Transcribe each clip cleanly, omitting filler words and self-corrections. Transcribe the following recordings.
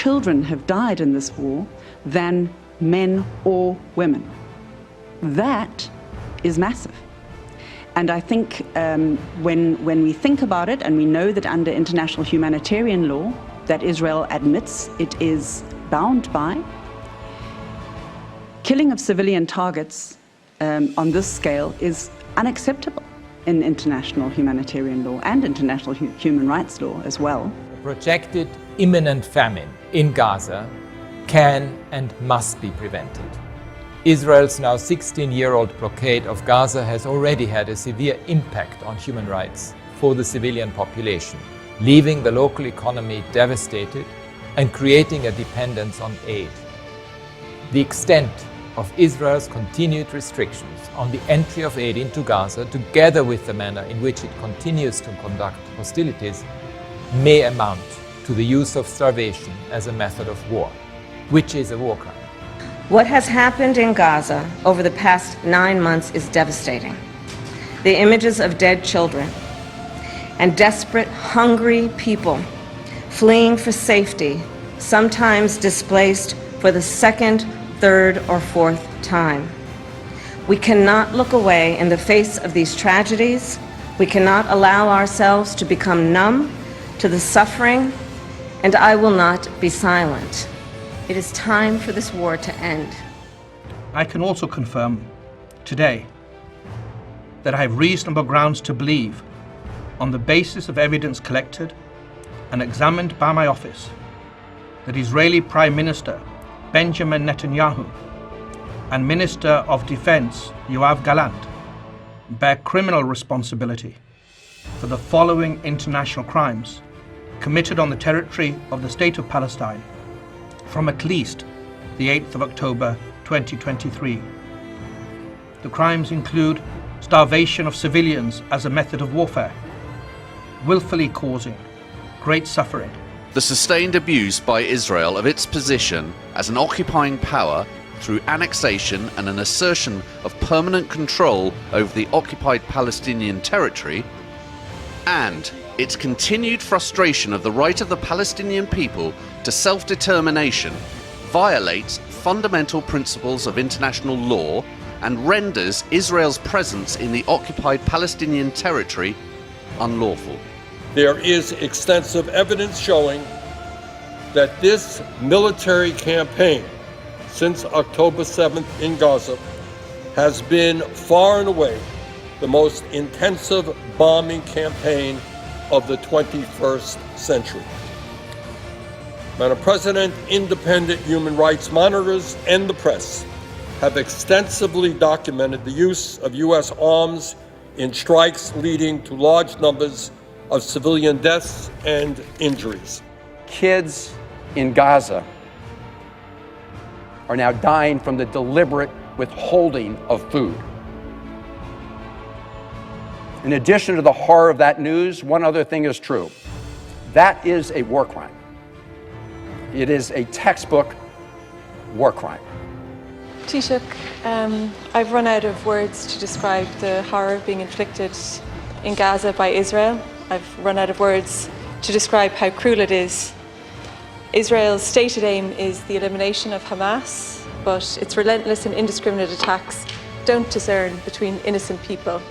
children have died in this war than men or women. That is massive. And I think when we think about it, and we know that under international humanitarian law that Israel admits it is bound by, killing of civilian targets on this scale is unacceptable in international humanitarian law and international human rights law as well. A projected imminent famine in Gaza can and must be prevented. Israel's now 16-year-old blockade of Gaza has already had a severe impact on human rights for the civilian population, leaving the local economy devastated and creating a dependence on aid. The extent of Israel's continued restrictions on the entry of aid into Gaza, together with the manner in which it continues to conduct hostilities, may amount to the use of starvation as a method of war, which is a war crime. What has happened in Gaza over the past 9 months is devastating. The images of dead children and desperate, hungry people fleeing for safety, sometimes displaced for the second, third, or fourth time. We cannot look away in the face of these tragedies. We cannot allow ourselves to become numb to the suffering, and I will not be silent. It is time for this war to end. I can also confirm today that I have reasonable grounds to believe, on the basis of evidence collected and examined by my office, that Israeli Prime Minister Benjamin Netanyahu and Minister of Defense Yoav Gallant bear criminal responsibility for the following international crimes committed on the territory of the State of Palestine from at least the 8th of October 2023. The crimes include starvation of civilians as a method of warfare, willfully causing great suffering, the sustained abuse by Israel of its position as an occupying power through annexation and an assertion of permanent control over the occupied Palestinian territory, and its continued frustration of the right of the Palestinian people to self-determination violates fundamental principles of international law and renders Israel's presence in the occupied Palestinian territory unlawful. There is extensive evidence showing that this military campaign since October 7th in Gaza has been far and away the most intensive bombing campaign of the 21st century. Madam President, independent human rights monitors and the press have extensively documented the use of U.S. arms in strikes leading to large numbers of civilian deaths and injuries. Kids in Gaza are now dying from the deliberate withholding of food. In addition to the horror of that news, one other thing is true. That is a war crime. It is a textbook war crime. Taoiseach, I've run out of words to describe the horror being inflicted in Gaza by Israel. I've run out of words to describe how cruel it is. Israel's stated aim is the elimination of Hamas, but its relentless and indiscriminate attacks don't discern between innocent people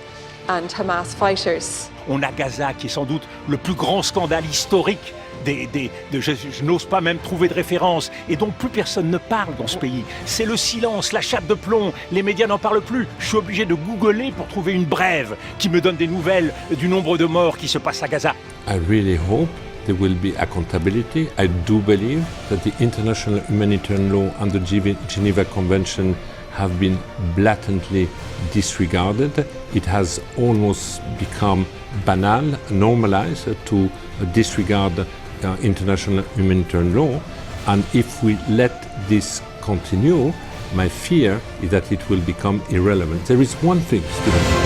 and Hamas fighters. On a Gaza qui est sans doute le plus grand scandale historique je n'ose pas même trouver de référence et dont plus personne ne parle dans ce pays. C'est le silence, la chape de plomb, les médias n'en parlent plus. Je suis obligé de googler pour trouver une brève qui me donne des nouvelles du nombre de morts qui se passent à Gaza. I really hope there will be accountability. I do believe that the international humanitarian law and the Geneva Convention have been blatantly disregarded. It has almost become banal, normalized to disregard international humanitarian law. And if we let this continue, my fear is that it will become irrelevant. There is one thing, Stephen.